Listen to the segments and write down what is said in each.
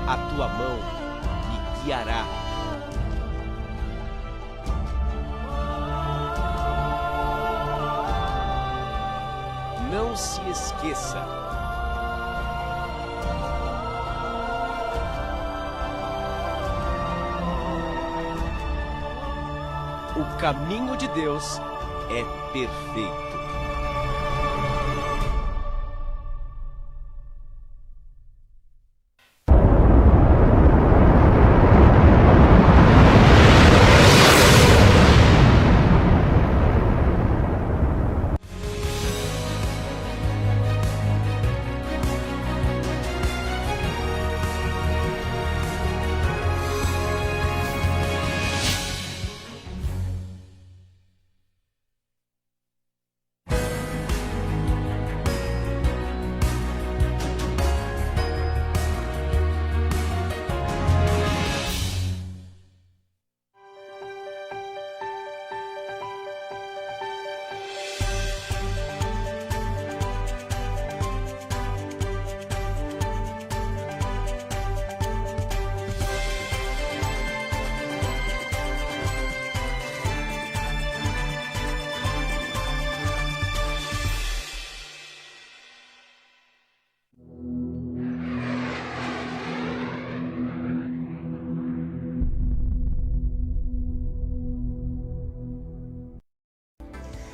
A tua mão me guiará. Não se esqueça. O caminho de Deus é perfeito.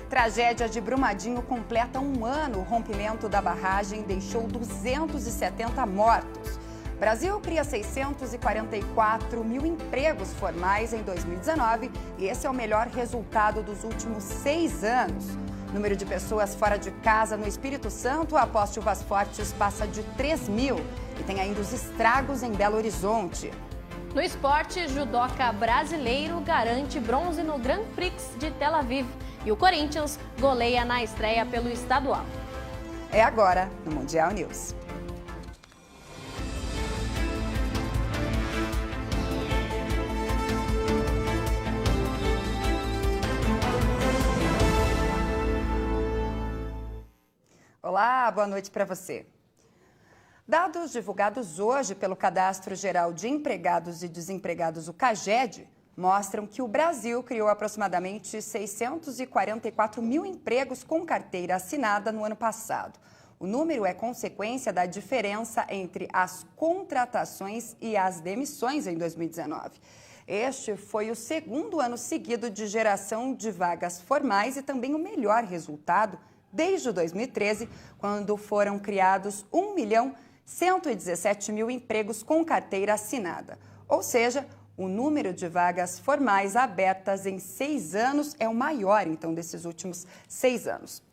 Tragédia de Brumadinho completa um ano. O rompimento da barragem deixou 270 mortos. O Brasil cria 644 mil empregos formais em 2019 e esse é o melhor resultado dos últimos 6 anos. O número de pessoas fora de casa no Espírito Santo após chuvas fortes passa de 3 mil e tem ainda os estragos em Belo Horizonte. No esporte, judoca brasileiro garante bronze no Grand Prix de Tel Aviv. E o Corinthians goleia na estreia pelo estadual. É agora no Mundial News. Olá, boa noite para você. Dados divulgados hoje pelo Cadastro Geral de Empregados e Desempregados, o CAGED, mostram que o Brasil criou aproximadamente 644 mil empregos com carteira assinada no ano passado. O número é consequência da diferença entre as contratações e as demissões em 2019. Este foi o segundo ano seguido de geração de vagas formais e também o melhor resultado desde 2013, quando foram criados 1.117.000 empregos com carteira assinada. Ou seja, o número de vagas formais abertas em 6 anos é o maior, então, desses últimos 6 anos.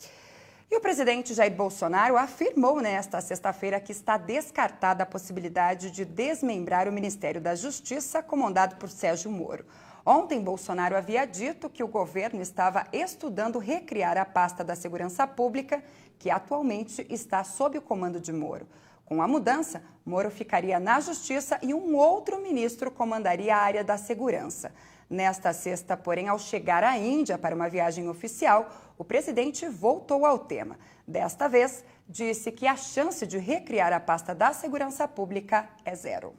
E o presidente Jair Bolsonaro afirmou nesta sexta-feira que está descartada a possibilidade de desmembrar o Ministério da Justiça, comandado por Sérgio Moro. Ontem, Bolsonaro havia dito que o governo estava estudando recriar a pasta da Segurança Pública, que atualmente está sob o comando de Moro. Com a mudança, Moro ficaria na Justiça e um outro ministro comandaria a área da segurança. Nesta sexta, porém, ao chegar à Índia para uma viagem oficial, o presidente voltou ao tema. Desta vez, disse que a chance de recriar a pasta da Segurança Pública é zero.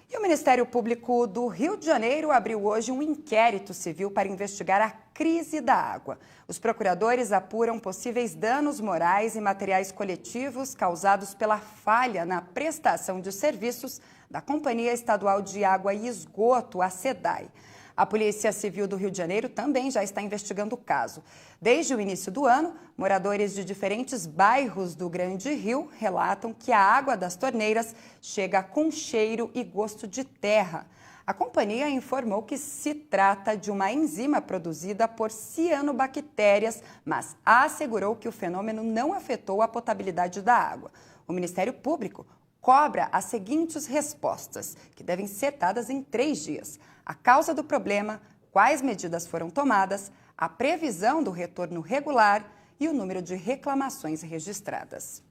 E o Ministério Público do Rio de Janeiro abriu hoje um inquérito civil para investigar a crise da água. Os procuradores apuram possíveis danos morais e materiais coletivos causados pela falha na prestação de serviços da Companhia Estadual de Água e Esgoto, a SEDAI. A Polícia Civil do Rio de Janeiro também já está investigando o caso. Desde o início do ano, moradores de diferentes bairros do Grande Rio relatam que a água das torneiras chega com cheiro e gosto de terra. A companhia informou que se trata de uma enzima produzida por cianobactérias, mas assegurou que o fenômeno não afetou a potabilidade da água. O Ministério Público cobra as seguintes respostas, que devem ser dadas em 3 dias. A causa do problema, quais medidas foram tomadas, a previsão do retorno regular e o número de reclamações registradas.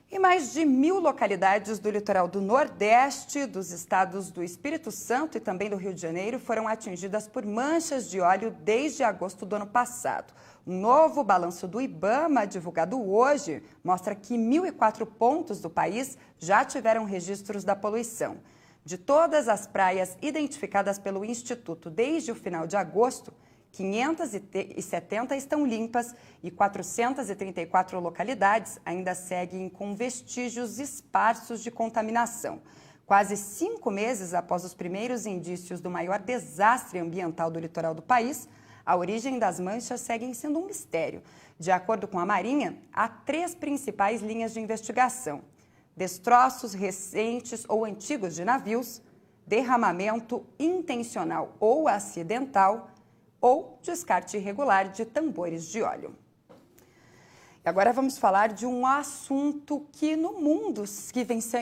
E mais de 1.000 localidades do litoral do Nordeste, dos estados do Espírito Santo e também do Rio de Janeiro foram atingidas por manchas de óleo desde agosto do ano passado. Um novo balanço do IBAMA, divulgado hoje, mostra que 1.004 pontos do país já tiveram registros da poluição. De todas as praias identificadas pelo Instituto desde o final de agosto, 570 estão limpas e 434 localidades ainda seguem com vestígios esparsos de contaminação. Quase 5 meses após os primeiros indícios do maior desastre ambiental do litoral do país, a origem das manchas segue sendo um mistério. De acordo com a Marinha, há 3 principais linhas de investigação: destroços recentes ou antigos de navios, derramamento intencional ou acidental, ou descarte irregular de tambores de óleo. E agora vamos falar de um assunto que no mundo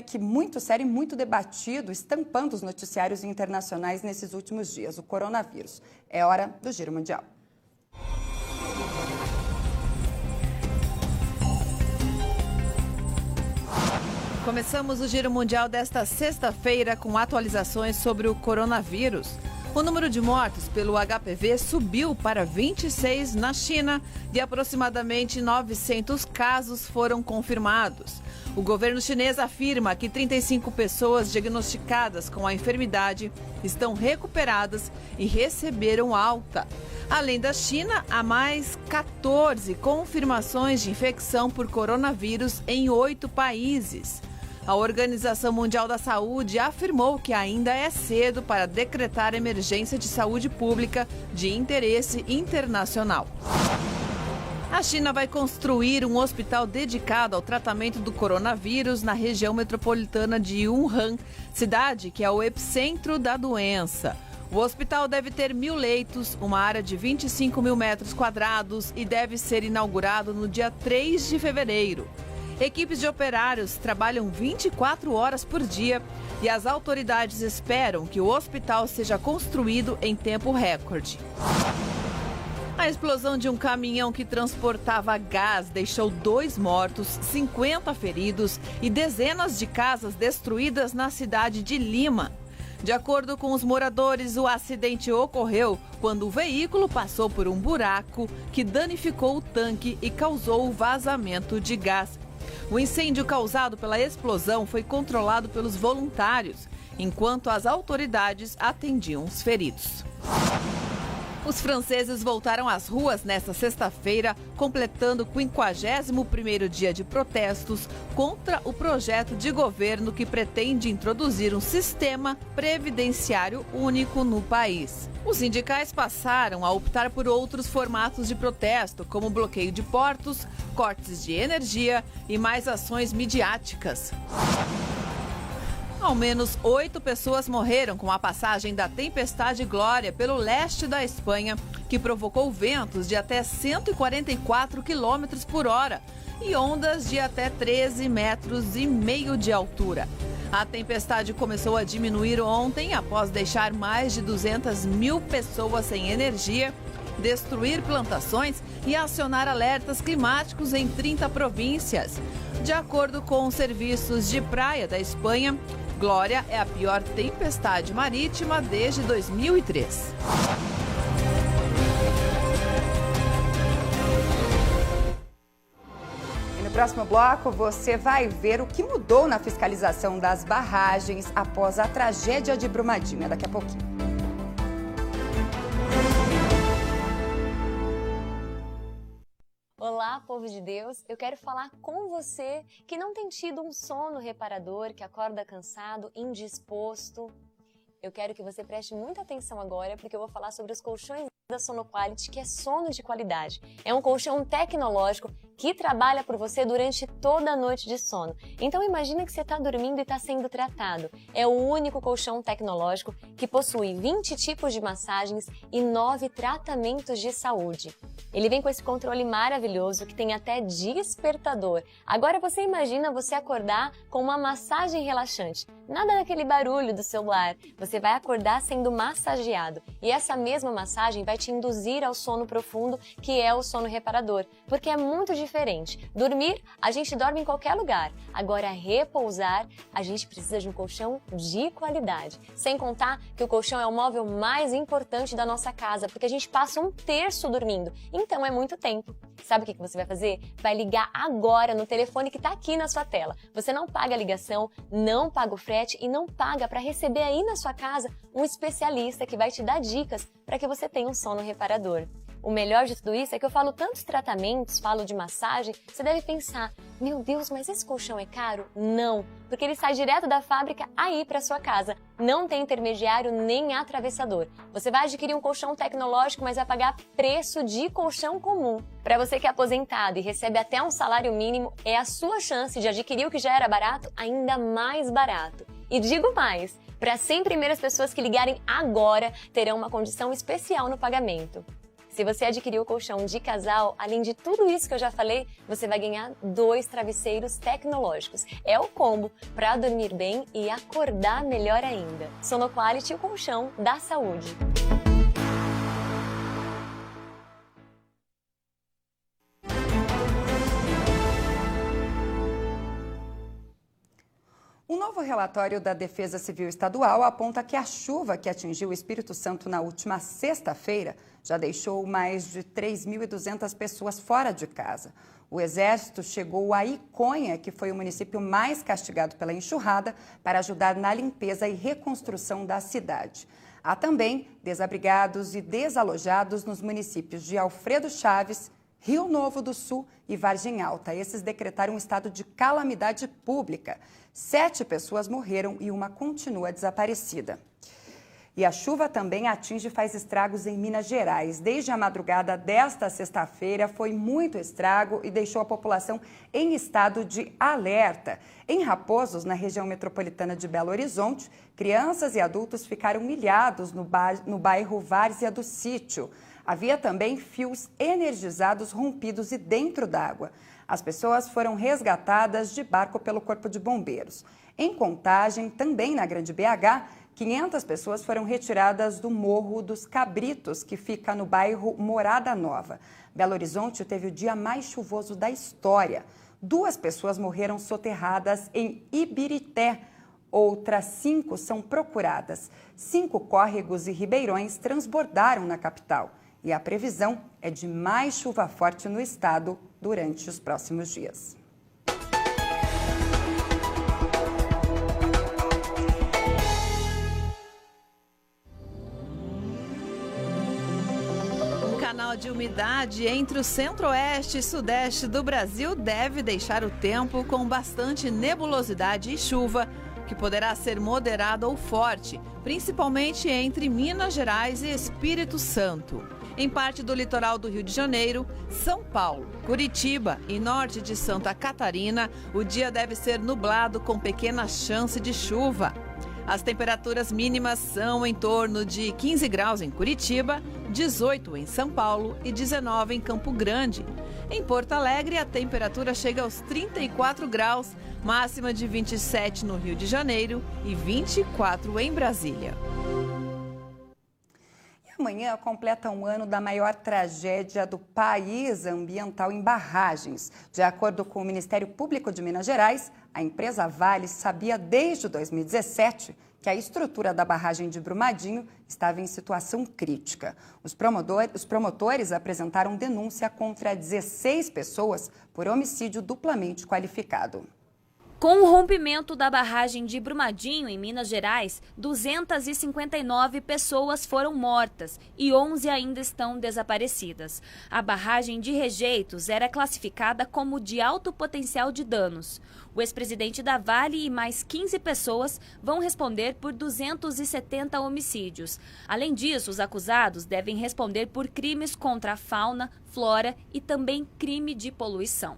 que muito sério e muito debatido, estampando os noticiários internacionais nesses últimos dias, o coronavírus. É hora do Giro Mundial. Começamos o Giro Mundial desta sexta-feira com atualizações sobre o coronavírus. O número de mortos pelo HPV subiu para 26 na China e aproximadamente 900 casos foram confirmados. O governo chinês afirma que 35 pessoas diagnosticadas com a enfermidade estão recuperadas e receberam alta. Além da China, há mais 14 confirmações de infecção por coronavírus em 8 países. A Organização Mundial da Saúde afirmou que ainda é cedo para decretar emergência de saúde pública de interesse internacional. A China vai construir um hospital dedicado ao tratamento do coronavírus na região metropolitana de Wuhan, cidade que é o epicentro da doença. O hospital deve ter 1.000 leitos, uma área de 25 mil metros quadrados e deve ser inaugurado no dia 3 de fevereiro. Equipes de operários trabalham 24 horas por dia e as autoridades esperam que o hospital seja construído em tempo recorde. A explosão de um caminhão que transportava gás deixou 2 mortos, 50 feridos e dezenas de casas destruídas na cidade de Lima. De acordo com os moradores, o acidente ocorreu quando o veículo passou por um buraco que danificou o tanque e causou o vazamento de gás. O incêndio causado pela explosão foi controlado pelos voluntários, enquanto as autoridades atendiam os feridos. Os franceses voltaram às ruas nesta sexta-feira, completando o 51º dia de protestos contra o projeto de governo que pretende introduzir um sistema previdenciário único no país. Os sindicais passaram a optar por outros formatos de protesto, como bloqueio de portos, cortes de energia e mais ações midiáticas. Ao menos 8 pessoas morreram com a passagem da tempestade Glória pelo leste da Espanha, que provocou ventos de até 144 km por hora e ondas de até 13,5 metros de altura. A tempestade começou a diminuir ontem após deixar mais de 200 mil pessoas sem energia, destruir plantações e acionar alertas climáticos em 30 províncias. De acordo com os serviços de praia da Espanha, Glória é a pior tempestade marítima desde 2003. E no próximo bloco você vai ver o que mudou na fiscalização das barragens após a tragédia de Brumadinho. Daqui a pouquinho. Olá, povo de Deus! Eu quero falar com você que não tem tido um sono reparador, que acorda cansado, indisposto. Eu quero que você preste muita atenção agora, porque eu vou falar sobre os colchões da Sonoquality, que é sono de qualidade. É um colchão tecnológico que trabalha por você durante toda a noite de sono. Então imagina que você está dormindo e está sendo tratado. É o único colchão tecnológico que possui 20 tipos de massagens e 9 tratamentos de saúde. Ele vem com esse controle maravilhoso que tem até despertador. Agora você imagina você acordar com uma massagem relaxante. Nada daquele barulho do celular. Você vai acordar sendo massageado. E essa mesma massagem vai te induzir ao sono profundo, que é o sono reparador. Porque é muito diferente. Dormir, a gente dorme em qualquer lugar. Agora, repousar, a gente precisa de um colchão de qualidade. Sem contar que o colchão é o móvel mais importante da nossa casa, porque a gente passa 1/3 dormindo. Então, é muito tempo. Sabe o que você vai fazer? Vai ligar agora no telefone que está aqui na sua tela. Você não paga a ligação, não paga o frete e não paga para receber aí na sua casa um especialista que vai te dar dicas para que você tenha um sono reparador. O melhor de tudo isso é que eu falo tantos tratamentos, falo de massagem, você deve pensar, meu Deus, mas esse colchão é caro? Não, porque ele sai direto da fábrica aí para sua casa. Não tem intermediário nem atravessador. Você vai adquirir um colchão tecnológico, mas vai pagar preço de colchão comum. Para você que é aposentado e recebe até um salário mínimo, é a sua chance de adquirir o que já era barato ainda mais barato. E digo mais, para as 100 primeiras pessoas que ligarem agora, terão uma condição especial no pagamento. Se você adquirir o colchão de casal, além de tudo isso que eu já falei, você vai ganhar 2 travesseiros tecnológicos. É o combo para dormir bem e acordar melhor ainda. Sonoquality, o colchão da saúde. Um novo relatório da Defesa Civil Estadual aponta que a chuva que atingiu o Espírito Santo na última sexta-feira já deixou mais de 3.200 pessoas fora de casa. O Exército chegou a Iconha, que foi o município mais castigado pela enxurrada, para ajudar na limpeza e reconstrução da cidade. Há também desabrigados e desalojados nos municípios de Alfredo Chaves, Rio Novo do Sul e Vargem Alta. Esses decretaram um estado de calamidade pública. 7 pessoas morreram e uma continua desaparecida. E a chuva também atinge e faz estragos em Minas Gerais. Desde a madrugada desta sexta-feira foi muito estrago e deixou a população em estado de alerta. Em Raposos, na região metropolitana de Belo Horizonte, crianças e adultos ficaram ilhados no bairro Várzea do Sítio. Havia também fios energizados rompidos e dentro d'água. As pessoas foram resgatadas de barco pelo Corpo de Bombeiros. Em Contagem, também na Grande BH, 500 pessoas foram retiradas do Morro dos Cabritos, que fica no bairro Morada Nova. Belo Horizonte teve o dia mais chuvoso da história. 2 pessoas morreram soterradas em Ibirité. Outras 5 são procuradas. 5 córregos e ribeirões transbordaram na capital. E a previsão é de mais chuva forte no estado durante os próximos dias. Um canal de umidade entre o centro-oeste e sudeste do Brasil deve deixar o tempo com bastante nebulosidade e chuva, que poderá ser moderado ou forte, principalmente entre Minas Gerais e Espírito Santo. Em parte do litoral do Rio de Janeiro, São Paulo, Curitiba e norte de Santa Catarina, o dia deve ser nublado com pequena chance de chuva. As temperaturas mínimas são em torno de 15 graus em Curitiba, 18 em São Paulo e 19 em Campo Grande. Em Porto Alegre, a temperatura chega aos 34 graus, máxima de 27 no Rio de Janeiro e 24 em Brasília. Amanhã completa um ano da maior tragédia do país ambiental em barragens. De acordo com o Ministério Público de Minas Gerais, a empresa Vale sabia desde 2017 que a estrutura da barragem de Brumadinho estava em situação crítica. Os promotores apresentaram denúncia contra 16 pessoas por homicídio duplamente qualificado. Com o rompimento da barragem de Brumadinho, em Minas Gerais, 259 pessoas foram mortas e 11 ainda estão desaparecidas. A barragem de Rejeitos era classificada como de alto potencial de danos. O ex-presidente da Vale e mais 15 pessoas vão responder por 270 homicídios. Além disso, os acusados devem responder por crimes contra a fauna, flora e também crime de poluição.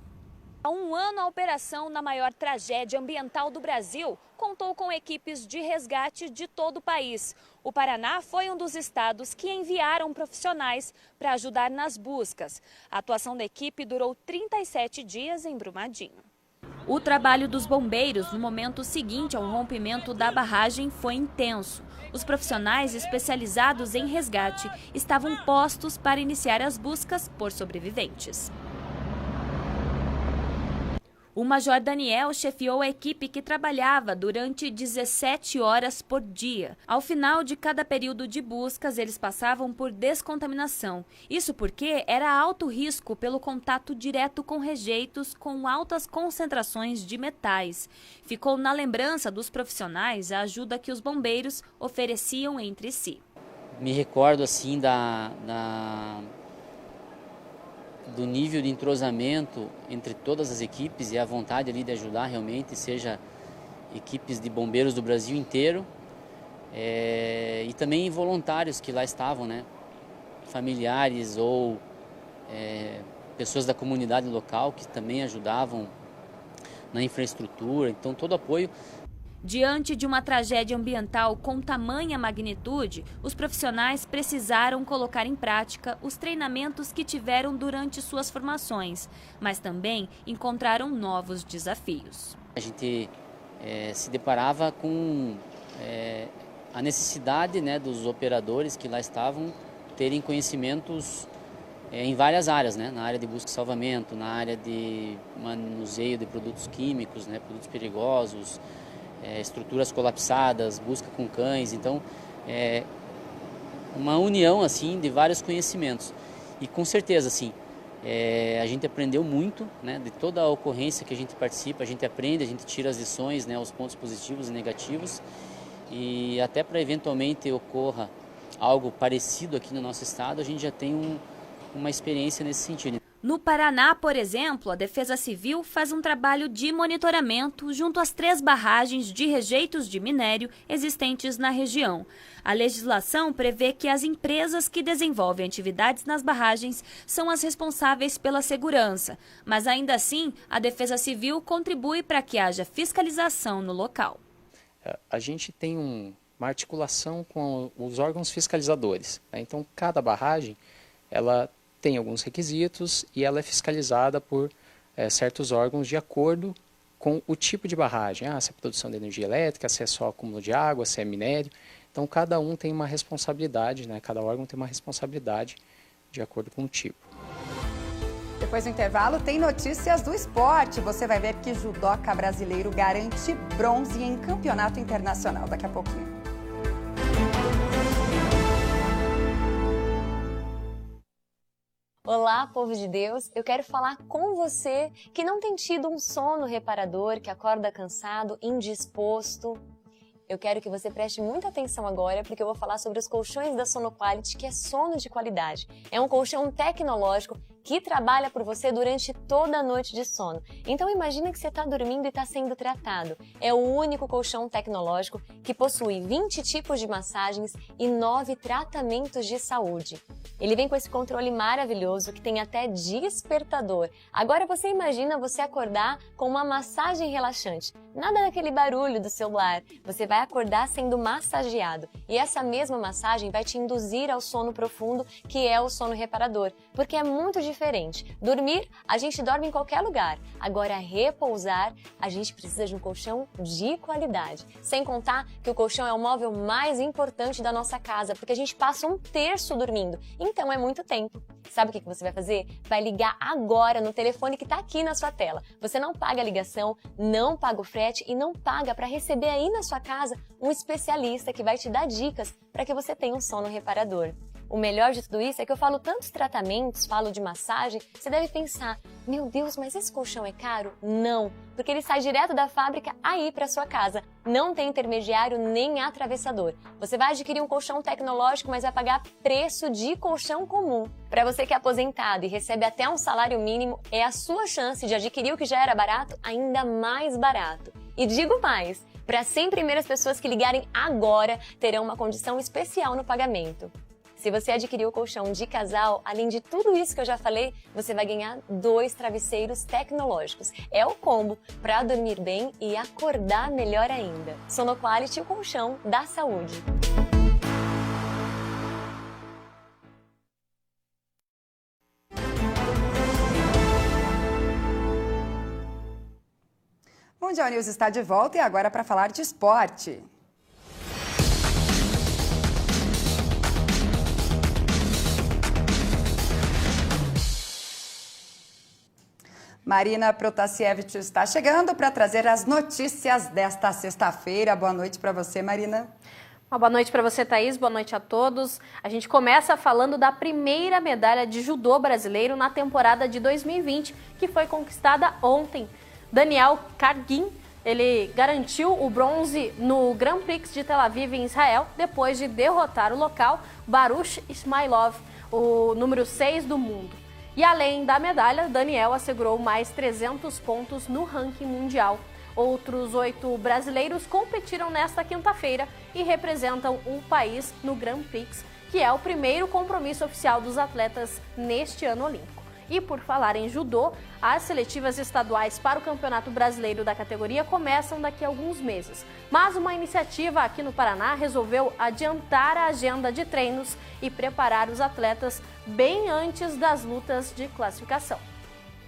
Há um ano, a operação na maior tragédia ambiental do Brasil contou com equipes de resgate de todo o país. O Paraná foi um dos estados que enviaram profissionais para ajudar nas buscas. A atuação da equipe durou 37 dias em Brumadinho. O trabalho dos bombeiros no momento seguinte ao rompimento da barragem foi intenso. Os profissionais especializados em resgate estavam postos para iniciar as buscas por sobreviventes. O Major Daniel chefiou a equipe que trabalhava durante 17 horas por dia. Ao final de cada período de buscas, eles passavam por descontaminação. Isso porque era alto risco pelo contato direto com rejeitos com altas concentrações de metais. Ficou na lembrança dos profissionais a ajuda que os bombeiros ofereciam entre si. Me recordo assim do nível de entrosamento entre todas as equipes e a vontade ali de ajudar realmente, seja equipes de bombeiros do Brasil inteiro e também voluntários que lá estavam, né? Familiares ou pessoas da comunidade local que também ajudavam na infraestrutura, então todo apoio. Diante de uma tragédia ambiental com tamanha magnitude, os profissionais precisaram colocar em prática os treinamentos que tiveram durante suas formações, mas também encontraram novos desafios. A gente se deparava com a necessidade, né, dos operadores que lá estavam terem conhecimentos em várias áreas, né, na área de busca e salvamento, na área de manuseio de produtos químicos, né, produtos perigosos, estruturas colapsadas, busca com cães, então uma união assim de vários conhecimentos e com certeza assim a gente aprendeu muito, né, de toda a ocorrência que a gente participa, a gente aprende, a gente tira as lições, né, os pontos positivos e negativos e até para eventualmente ocorra algo parecido aqui no nosso estado, a gente já tem uma experiência nesse sentido. No Paraná, por exemplo, a Defesa Civil faz um trabalho de monitoramento junto às 3 barragens de rejeitos de minério existentes na região. A legislação prevê que as empresas que desenvolvem atividades nas barragens são as responsáveis pela segurança, mas ainda assim a Defesa Civil contribui para que haja fiscalização no local. A gente tem uma articulação com os órgãos fiscalizadores, né? Então cada barragem ela tem alguns requisitos e ela é fiscalizada por certos órgãos de acordo com o tipo de barragem. Se é produção de energia elétrica, se é só acúmulo de água, se é minério. Então, cada um tem uma responsabilidade, né? Cada órgão tem uma responsabilidade de acordo com o tipo. Depois do intervalo, tem notícias do esporte. Você vai ver que judoca brasileiro garante bronze em campeonato internacional. Daqui a pouquinho. Olá, povo de Deus! Eu quero falar com você que não tem tido um sono reparador, que acorda cansado, indisposto. Eu quero que você preste muita atenção agora, porque eu vou falar sobre os colchões da Sonoquality, que é sono de qualidade. É um colchão tecnológico que trabalha por você durante toda a noite de sono. Então imagina que você está dormindo e está sendo tratado. É o único colchão tecnológico que possui 20 tipos de massagens e 9 tratamentos de saúde. Ele vem com esse controle maravilhoso que tem até despertador. Agora você imagina você acordar com uma massagem relaxante. Nada daquele barulho do celular. Você vai acordar sendo massageado. E essa mesma massagem vai te induzir ao sono profundo, que é o sono reparador. Porque é muito diferente. Dormir, a gente dorme em qualquer lugar. Agora, repousar, a gente precisa de um colchão de qualidade. Sem contar que o colchão é o móvel mais importante da nossa casa, porque a gente passa 1/3 dormindo. Então é muito tempo. Sabe o que você vai fazer? Vai ligar agora no telefone que está aqui na sua tela. Você não paga a ligação, não paga o frete e não paga para receber aí na sua casa um especialista que vai te dar dicas para que você tenha um sono reparador. O melhor de tudo isso é que eu falo tantos tratamentos, falo de massagem, você deve pensar, meu Deus, mas esse colchão é caro? Não, porque ele sai direto da fábrica aí para sua casa. Não tem intermediário nem atravessador. Você vai adquirir um colchão tecnológico, mas vai pagar preço de colchão comum. Para você que é aposentado e recebe até um salário mínimo, é a sua chance de adquirir o que já era barato ainda mais barato. E digo mais, para as 100 primeiras pessoas que ligarem agora, terão uma condição especial no pagamento. Se você adquirir o colchão de casal, além de tudo isso que eu já falei, você vai ganhar 2 travesseiros tecnológicos. É o combo para dormir bem e acordar melhor ainda. Sonoquality, o colchão da saúde. Mundial News está de volta e agora para falar de esporte. Marina Protasiewicz está chegando para trazer as notícias desta sexta-feira. Boa noite para você, Marina. Uma boa noite para você, Thaís. Boa noite a todos. A gente começa falando da primeira medalha de judô brasileiro na temporada de 2020, que foi conquistada ontem. Daniel Kargin, ele garantiu o bronze no Grand Prix de Tel Aviv, em Israel, depois de derrotar o local Baruch Ismailov, o número 6 do mundo. E além da medalha, Daniel assegurou mais 300 pontos no ranking mundial. Outros 8 brasileiros competiram nesta quinta-feira e representam o país no Grand Prix, que é o primeiro compromisso oficial dos atletas neste ano olímpico. E por falar em judô, as seletivas estaduais para o Campeonato Brasileiro da categoria começam daqui a alguns meses. Mas uma iniciativa aqui no Paraná resolveu adiantar a agenda de treinos e preparar os atletas bem antes das lutas de classificação.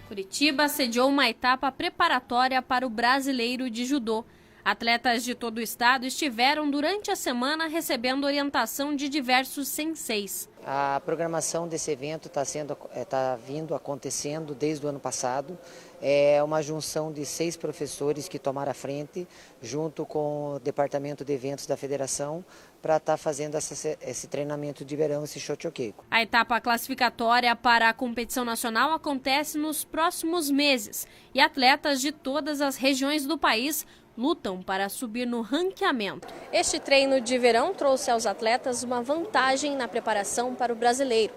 Curitiba sediou uma etapa preparatória para o Brasileiro de Judô. Atletas de todo o estado estiveram durante a semana recebendo orientação de diversos senseis. A programação desse evento está acontecendo desde o ano passado. É uma junção de 6 professores que tomaram a frente, junto com o departamento de eventos da federação, para estar fazendo esse treinamento de verão, esse shotokeiko. A etapa classificatória para a competição nacional acontece nos próximos meses e atletas de todas as regiões do país lutam para subir no ranqueamento. Este treino de verão trouxe aos atletas uma vantagem na preparação para o brasileiro.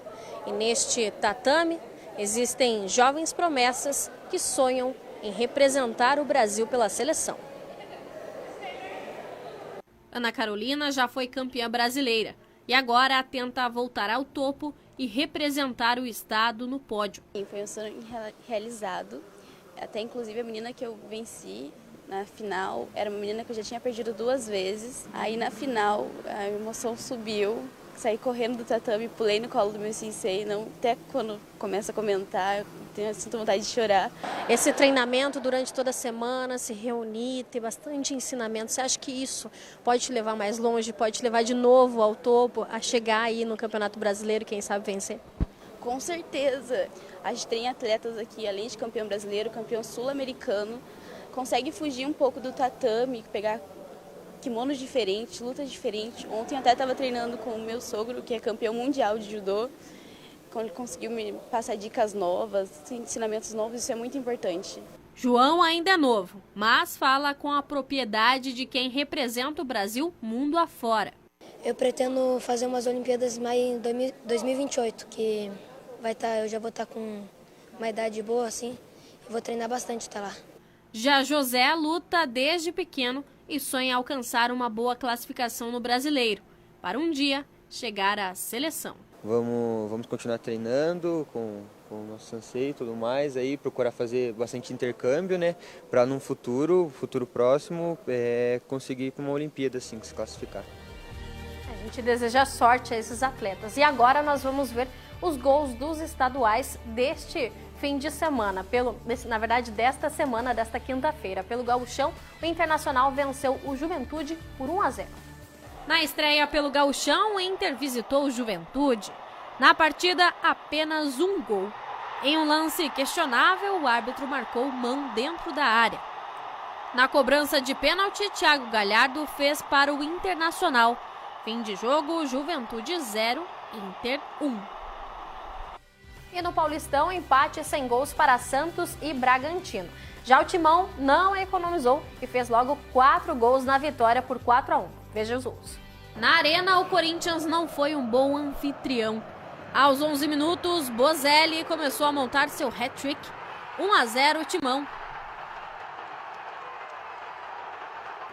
E neste tatame existem jovens promessas que sonham em representar o Brasil pela seleção. Ana Carolina já foi campeã brasileira e agora tenta voltar ao topo e representar o estado no pódio. Foi um sonho realizado, até inclusive a menina que eu venci na final era uma menina que eu já tinha perdido 2 vezes. Aí na final a emoção subiu, saí correndo do tatame, pulei no colo do meu sensei, até quando começa a comentar, sinto vontade de chorar. Esse treinamento durante toda a semana, se reunir, ter bastante ensinamento, você acha que isso pode te levar mais longe, pode te levar de novo ao topo, a chegar aí no Campeonato Brasileiro, quem sabe vencer? Com certeza. A gente tem atletas aqui, além de campeão brasileiro, campeão sul-americano, consegue fugir um pouco do tatame, pegar kimonos diferentes, lutas diferentes. Ontem até estava treinando com o meu sogro, que é campeão mundial de judô, quando ele conseguiu me passar dicas novas, ensinamentos novos, isso é muito importante. João ainda é novo, mas fala com a propriedade de quem representa o Brasil mundo afora. Eu pretendo fazer umas Olimpíadas mais em 2028, que eu já vou estar com uma idade boa assim, e vou treinar bastante até lá. Já José luta desde pequeno e sonha alcançar uma boa classificação no Brasileiro, para um dia chegar à seleção. Vamos continuar treinando com o nosso sensei e tudo mais, aí procurar fazer bastante intercâmbio, né, para num futuro próximo, conseguir ir para uma Olimpíada assim, se classificar. A gente deseja sorte a esses atletas. E agora nós vamos ver os gols dos estaduais deste fim de semana, na verdade desta semana, desta quinta-feira. Pelo Gauchão, o Internacional venceu o Juventude por 1-0. Na estreia pelo Gauchão, o Inter visitou o Juventude. Na partida, apenas um gol. Em um lance questionável, o árbitro marcou mão dentro da área. Na cobrança de pênalti, Thiago Galhardo fez para o Internacional. Fim de jogo, Juventude 0, Inter 1. E no Paulistão, empate sem gols para Santos e Bragantino. Já o Timão não economizou e fez logo 4 gols na vitória por 4-1. Veja os gols. Na Arena, o Corinthians não foi um bom anfitrião. Aos 11 minutos, Bozelli começou a montar seu hat-trick. 1-0 Timão.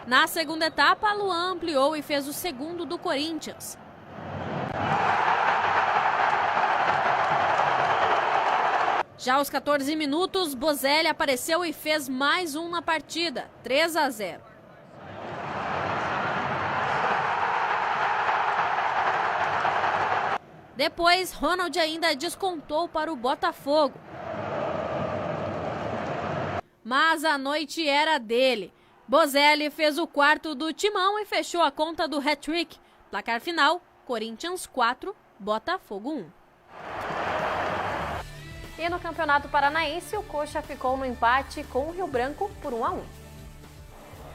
Na segunda etapa, Luan ampliou e fez o segundo do Corinthians. Já aos 14 minutos, Bozelli apareceu e fez mais um na partida, 3-0. Depois, Ronald ainda descontou para o Botafogo. mas a noite era dele. Bozelli fez o quarto do Timão e fechou a conta do hat-trick. Placar final, Corinthians 4, Botafogo 1. E no Campeonato Paranaense, o Coxa ficou no empate com o Rio Branco por 1-1.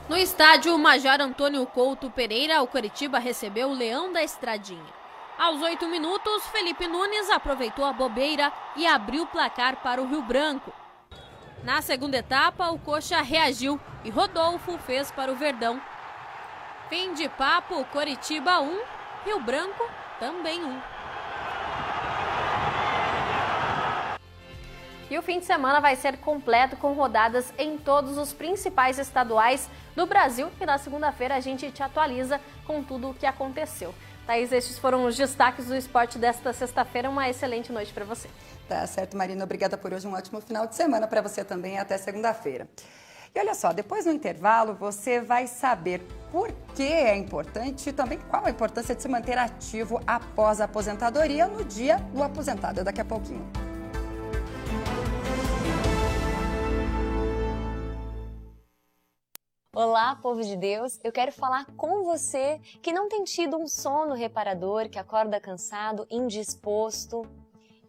No estádio Major Antônio Couto Pereira, o Coritiba recebeu o Leão da Estradinha. Aos 8 minutos, Felipe Nunes aproveitou a bobeira e abriu o placar para o Rio Branco. Na segunda etapa, o Coxa reagiu e Rodolfo fez para o Verdão. Fim de papo, Coritiba 1, Rio Branco também 1. E o fim de semana vai ser completo com rodadas em todos os principais estaduais do Brasil. E na segunda-feira a gente te atualiza com tudo o que aconteceu. Thaís, estes foram os destaques do esporte desta sexta-feira. Uma excelente noite para você. Tá certo, Marina. Obrigada por hoje. Um ótimo final de semana para você também. Até segunda-feira. E olha só, depois no intervalo você vai saber por que é importante e também qual a importância de se manter ativo após a aposentadoria no Dia do Aposentado. Daqui a pouquinho. Olá, povo de Deus! Eu quero falar com você que não tem tido um sono reparador, que acorda cansado, indisposto.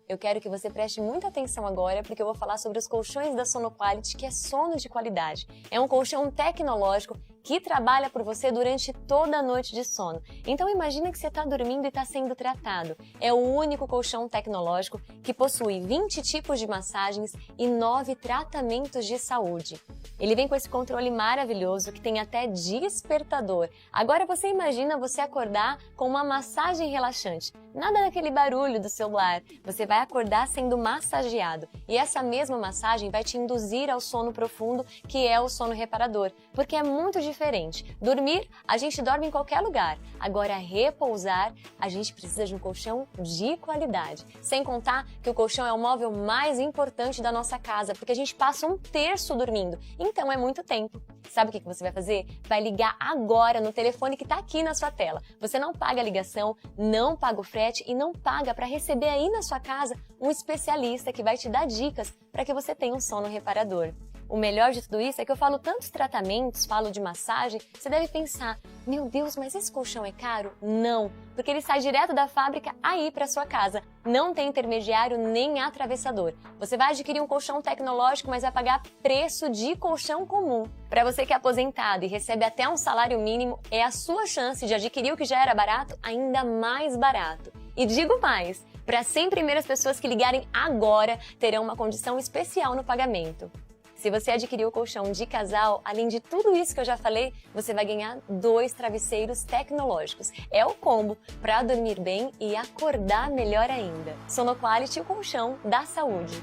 Eu quero que você preste muita atenção agora, porque eu vou falar sobre os colchões da Sonoquality, que é sono de qualidade. É um colchão tecnológico que trabalha por você durante toda a noite de sono. Então imagina que você está dormindo e está sendo tratado. É o único colchão tecnológico que possui 20 tipos de massagens e 9 tratamentos de saúde. Ele vem com esse controle maravilhoso que tem até despertador. Agora você imagina você acordar com uma massagem relaxante. Nada daquele barulho do celular. Você vai acordar sendo massageado. E essa mesma massagem vai te induzir ao sono profundo, que é o sono reparador. Porque é muito diferente. Dormir, a gente dorme em qualquer lugar. Agora, repousar, a gente precisa de um colchão de qualidade. Sem contar que o colchão é o móvel mais importante da nossa casa, porque a gente passa 1/3 dormindo. Então, é muito tempo. Sabe o que você vai fazer? Vai ligar agora no telefone que está aqui na sua tela. Você não paga a ligação, não paga o frete e não paga para receber aí na sua casa um especialista que vai te dar dicas para que você tenha um sono reparador. O melhor de tudo isso é que eu falo tantos tratamentos, falo de massagem, você deve pensar, meu Deus, mas esse colchão é caro? Não, porque ele sai direto da fábrica aí para sua casa. Não tem intermediário nem atravessador. Você vai adquirir um colchão tecnológico, mas vai pagar preço de colchão comum. Para você que é aposentado e recebe até um salário mínimo, é a sua chance de adquirir o que já era barato ainda mais barato. E digo mais, para as 100 primeiras pessoas que ligarem agora, terão uma condição especial no pagamento. Se você adquirir o colchão de casal, além de tudo isso que eu já falei, você vai ganhar 2 travesseiros tecnológicos. É o combo para dormir bem e acordar melhor ainda. Sonoquality, o colchão da saúde.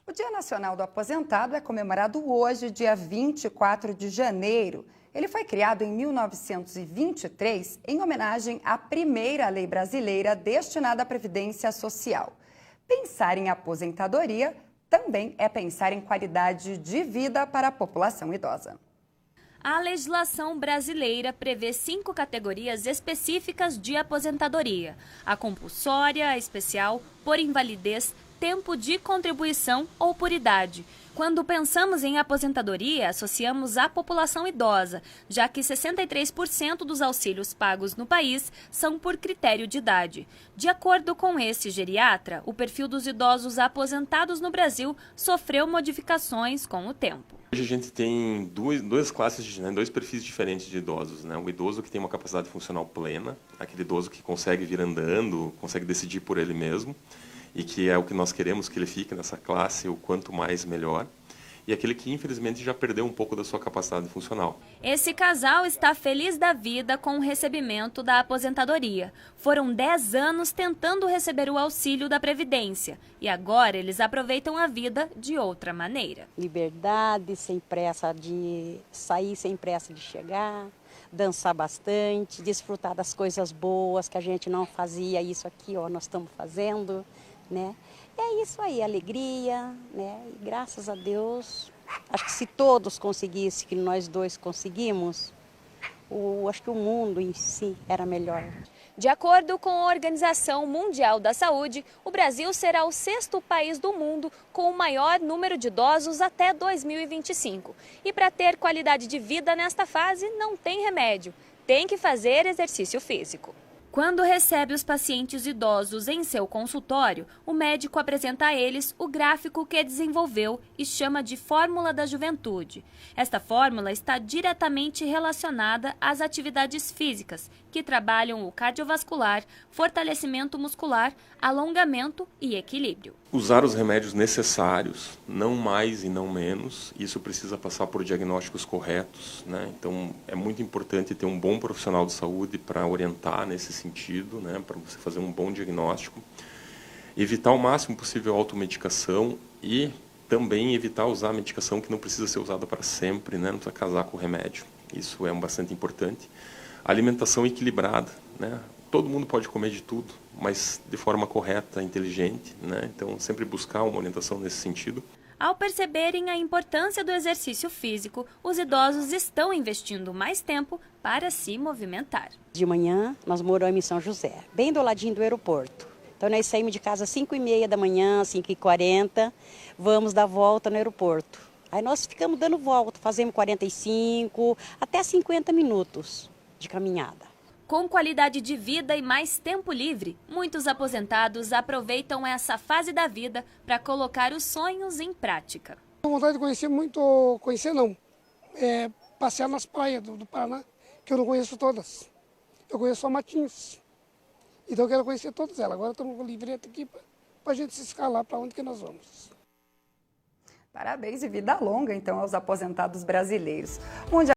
O Dia Nacional do Aposentado é comemorado hoje, dia 24 de janeiro. Ele foi criado em 1923 em homenagem à primeira lei brasileira destinada à Previdência Social. Pensar em aposentadoria também é pensar em qualidade de vida para a população idosa. A legislação brasileira prevê 5 categorias específicas de aposentadoria: a compulsória, a especial, por invalidez, tempo de contribuição ou por idade. Quando pensamos em aposentadoria, associamos a população idosa, já que 63% dos auxílios pagos no país são por critério de idade. De acordo com esse geriatra, o perfil dos idosos aposentados no Brasil sofreu modificações com o tempo. Hoje a gente tem duas classes, dois perfis diferentes de idosos. O idoso que tem uma capacidade funcional plena, aquele idoso que consegue vir andando, consegue decidir por ele mesmo, e que é o que nós queremos que ele fique nessa classe, o quanto mais melhor, e aquele que infelizmente já perdeu um pouco da sua capacidade funcional. Esse casal está feliz da vida com o recebimento da aposentadoria. Foram 10 anos tentando receber o auxílio da Previdência e agora eles aproveitam a vida de outra maneira. Liberdade, sem pressa de sair, sem pressa de chegar, dançar bastante, desfrutar das coisas boas que a gente não fazia, isso aqui nós estamos fazendo, né? E é isso aí, alegria, né? E graças a Deus, acho que se todos conseguissem, que nós dois conseguimos, acho que o mundo em si era melhor. De acordo com a Organização Mundial da Saúde, o Brasil será o 6º país do mundo com o maior número de idosos até 2025. E para ter qualidade de vida nesta fase, não tem remédio. Tem que fazer exercício físico. Quando recebe os pacientes idosos em seu consultório, o médico apresenta a eles o gráfico que desenvolveu e chama de Fórmula da Juventude. Esta fórmula está diretamente relacionada às atividades físicas, que trabalham o cardiovascular, fortalecimento muscular, alongamento e equilíbrio. Usar os remédios necessários, não mais e não menos, isso precisa passar por diagnósticos corretos, né? Então é muito importante ter um bom profissional de saúde para orientar nesse sentido, né? Para você fazer um bom diagnóstico. Evitar o máximo possível a automedicação e também evitar usar medicação que não precisa ser usada para sempre, né? Não precisa casar com o remédio. Isso é bastante importante. Alimentação equilibrada, né? Todo mundo pode comer de tudo, mas de forma correta, inteligente, né? Então, sempre buscar uma orientação nesse sentido. Ao perceberem a importância do exercício físico, os idosos estão investindo mais tempo para se movimentar. De manhã, nós moramos em São José, bem do ladinho do aeroporto. Então, nós saímos de casa às 5h30 da manhã, 5h40, vamos dar volta no aeroporto. Aí nós ficamos dando volta, fazemos 45 até 50 minutos de caminhada. Com qualidade de vida e mais tempo livre, muitos aposentados aproveitam essa fase da vida para colocar os sonhos em prática. Tenho vontade de conhecer passear nas praias do Paraná, que eu não conheço todas. Eu conheço só Matinhos. Então eu quero conhecer todas elas. Agora estamos com o livreta aqui para a gente se escalar para onde que nós vamos. Parabéns e vida longa, então, aos aposentados brasileiros.